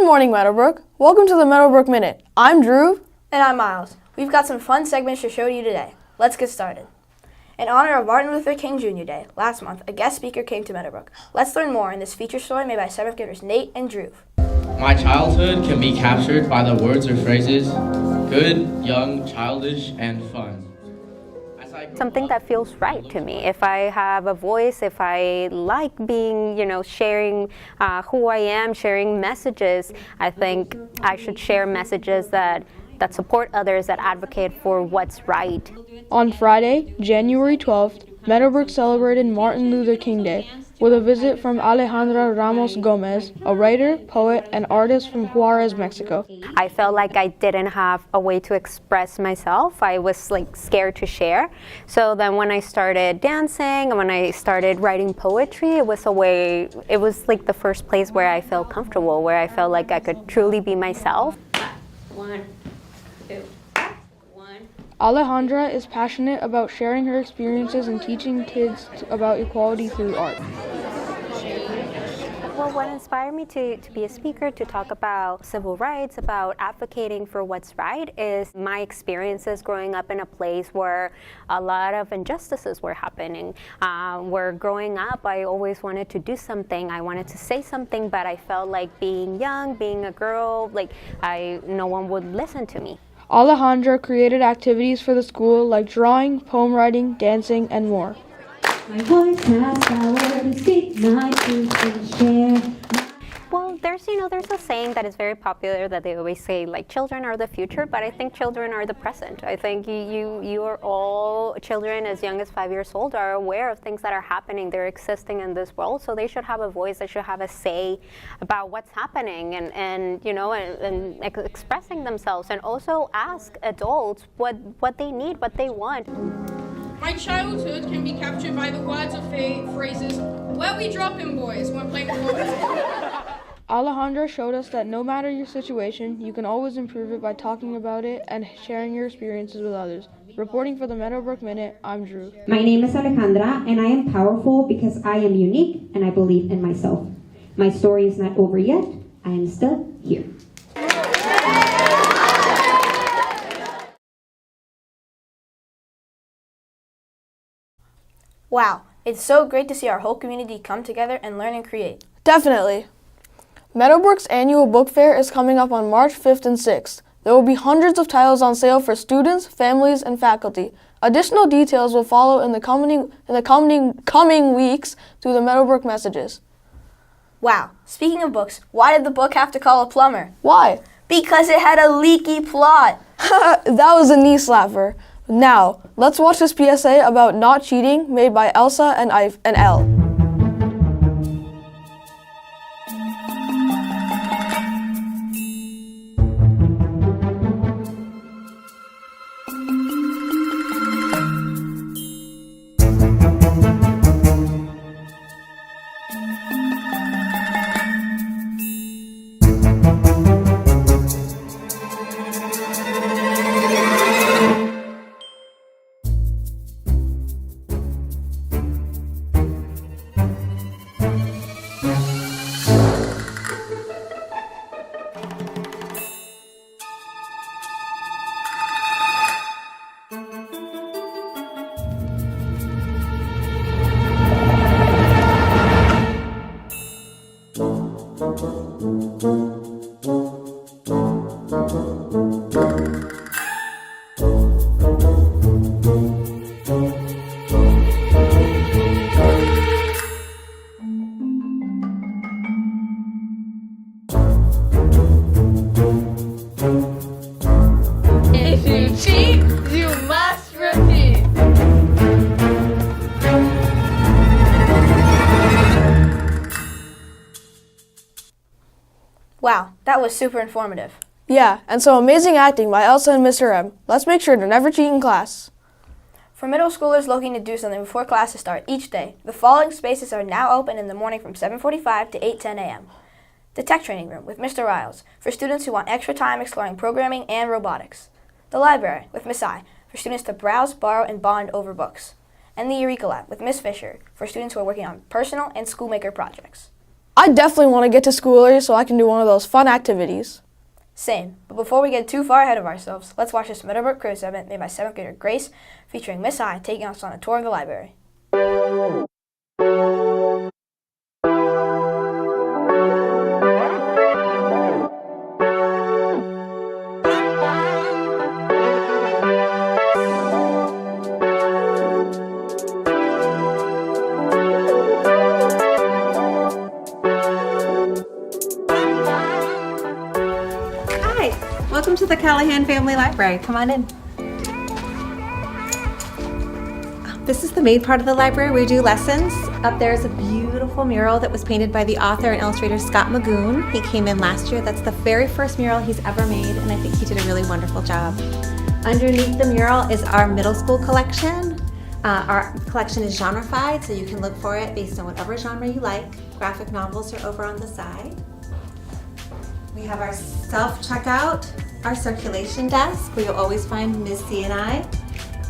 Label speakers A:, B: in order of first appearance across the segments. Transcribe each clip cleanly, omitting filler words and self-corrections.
A: morning, Meadowbrook. Welcome to the Meadowbrook Minute. I'm Drew.
B: And I'm Miles. We've got some fun segments to show you today. Let's get started. In honor of Martin Luther King Jr. Day, last month, a guest speaker came to Meadowbrook. Let's learn more in this feature story made by 7th graders Nate and Drew.
C: My childhood can be captured by the words or phrases, good, young, childish, and fun.
D: Something that feels right to me. If I have a voice, if I like being, sharing who I am, sharing messages, I think I should share messages that support others, that advocate for what's right.
A: On Friday, January 12th, Meadowbrook celebrated Martin Luther King Day with a visit from Alejandra Ramos Gomez, a writer, poet, and artist from Juarez, Mexico.
D: I felt like I didn't have a way to express myself. I was scared to share. So then when I started dancing and when I started writing poetry, it was the first place where I felt comfortable, where I felt like I could truly be myself. 1, 2, 1.
A: Alejandra is passionate about sharing her experiences and teaching kids about equality through art.
D: Well, what inspired me to be a speaker, to talk about civil rights, about advocating for what's right, is my experiences growing up in a place where a lot of injustices were happening. Where growing up, I always wanted to do something. I wanted to say something, but I felt like being young, being a girl, no one would listen to me.
A: Alejandra created activities for the school like drawing, poem writing, dancing, and more.
E: My voice has power to speak my truth and share.
D: Well, there's a saying that is very popular that they always say, children are the future, but I think children are the present. I think you are all children as young as 5 years old are aware of things that are happening. They're existing in this world, so they should have a voice. They should have a say about what's happening and expressing themselves, and also ask adults what they need, what they want.
F: My childhood can be captured by the words or phrases, "Where we dropping, boys?" when playing football.
A: Alejandra showed us that no matter your situation, you can always improve it by talking about it and sharing your experiences with others. Reporting for the Meadowbrook Minute, I'm Drew.
E: My name is Alejandra, and I am powerful because I am unique and I believe in myself. My story is not over yet. I am still here.
B: Wow, it's so great to see our whole community come together and learn and create.
A: Definitely. Meadowbrook's annual book fair is coming up on March 5th and 6th. There will be hundreds of titles on sale for students, families, and faculty. Additional details will follow in the coming weeks through the Meadowbrook messages.
B: Wow, speaking of books, why did the book have to call a plumber?
A: Why?
B: Because it had a leaky plot.
A: That was a knee slapper. Now, let's watch this PSA about not cheating made by Elsa and Elle.
F: If you cheat, you must repeat.
B: Wow, that was super informative.
A: Yeah, and some amazing acting by Elsa and Mr. M. Let's make sure to never cheat in class.
B: For middle schoolers looking to do something before classes start each day, the following spaces are now open in the morning from 7:45 to 8:10 a.m. The Tech Training Room with Mr. Riles, for students who want extra time exploring programming and robotics. The Library with Miss I, for students to browse, borrow, and bond over books. And the Eureka Lab with Miss Fisher, for students who are working on personal and schoolmaker projects.
A: I definitely want to get to school early so I can do one of those fun activities.
B: Same. But before we get too far ahead of ourselves, let's watch this Meadowbrook Cribs segment made by 7th grader Grace, featuring Miss I taking us on a tour of the library.
G: Welcome to the Callahan Family Library. Come on in. This is the main part of the library. We do lessons. Up there is a beautiful mural that was painted by the author and illustrator Scott Magoon. He came in last year. That's the very first mural he's ever made, and I think he did a really wonderful job. Underneath the mural is our middle school collection. Our collection is genrefied, so you can look for it based on whatever genre you like. Graphic novels are over on the side. We have our self-checkout, our circulation desk, where you'll always find Ms. C and I.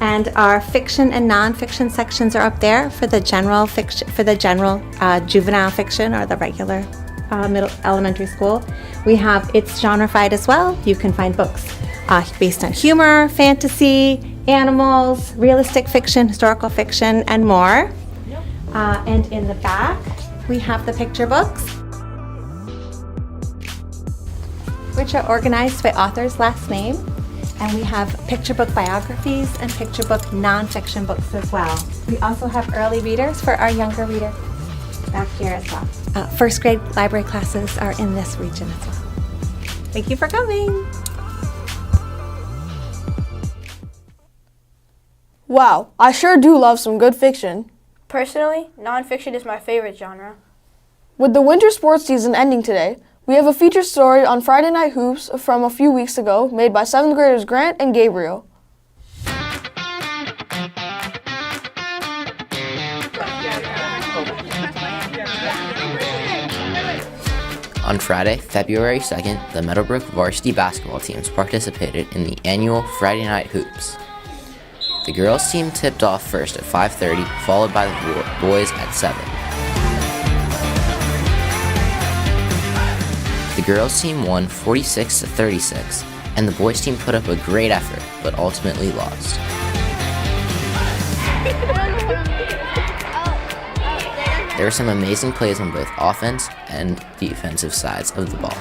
G: And our fiction and nonfiction sections are up there for the general fiction, juvenile fiction or the regular middle elementary school. We have It's Genrefied as well. You can find books based on humor, fantasy, animals, realistic fiction, historical fiction, and more. And in the back, we have the picture books, which are organized by author's last name. And we have picture book biographies and picture book nonfiction books as well. We also have early readers for our younger readers back here as well. First grade library classes are in this region as well. Thank you for coming.
A: Wow, I sure do love some good fiction.
B: Personally, nonfiction is my favorite genre.
A: With the winter sports season ending today, we have a feature story on Friday Night Hoops from a few weeks ago made by 7th graders Grant and Gabriel.
H: On Friday, February 2nd, the Meadowbrook varsity basketball teams participated in the annual Friday Night Hoops. The girls team tipped off first at 5:30, followed by the boys at 7. The girls team won 46-36, and the boys team put up a great effort, but ultimately lost. There were some amazing plays on both offense and defensive sides of the ball.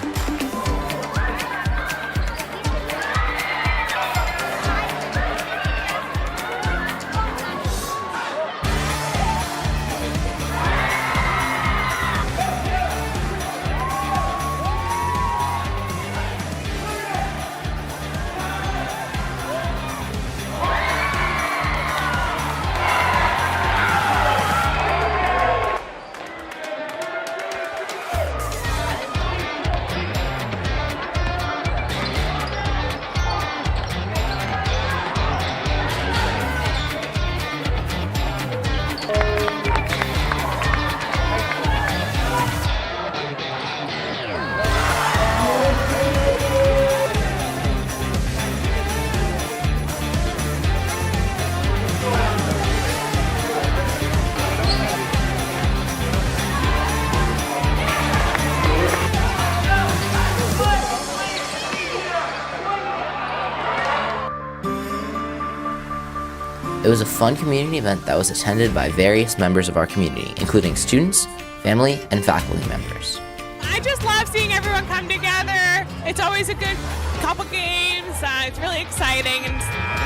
H: It was a fun community event that was attended by various members of our community, including students, family, and faculty members.
I: I just love seeing everyone come together. It's always a good couple games. It's really exciting, and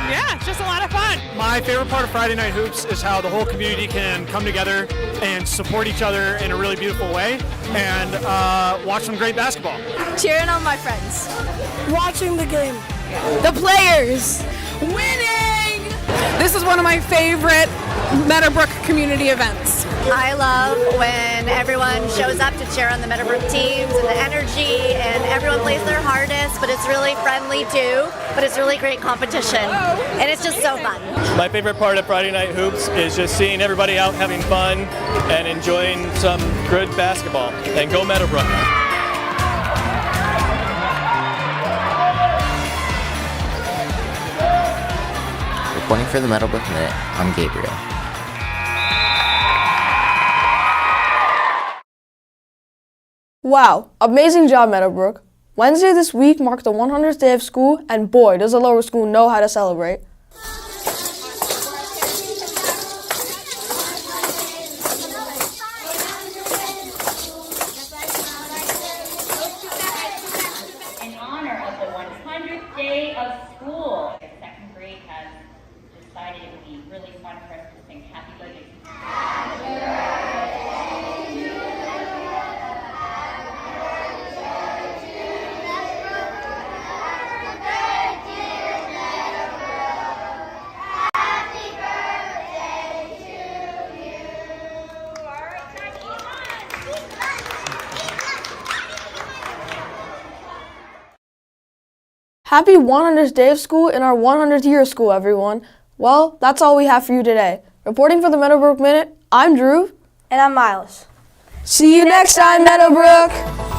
I: yeah, it's just a lot of fun.
J: My favorite part of Friday Night Hoops is how the whole community can come together and support each other in a really beautiful way and watch some great basketball.
K: Cheering on my friends. Watching the game. The players. Winning! This is one of my favorite Meadowbrook community events.
L: I love when everyone shows up to cheer on the Meadowbrook teams and the energy, and everyone plays their hardest, but it's really friendly too, but it's really great competition, and it's just so fun.
M: My favorite part of Friday Night Hoops is just seeing everybody out having fun and enjoying some good basketball. And go Meadowbrook!
H: Reporting for the Meadowbrook Minute, I'm Gabriel.
A: Wow, amazing job, Meadowbrook. Wednesday this week marked the 100th day of school, and boy, does the lower school know how to celebrate.
N: In honor of the 100th day of school, the second grade has decided it would be really fun for us to sing happy birthday.
A: Happy 100th day of school in our 100th year of school, everyone. Well, that's all we have for you today. Reporting for the Meadowbrook Minute, I'm Drew.
B: And I'm Miles.
A: See you next time, Meadowbrook!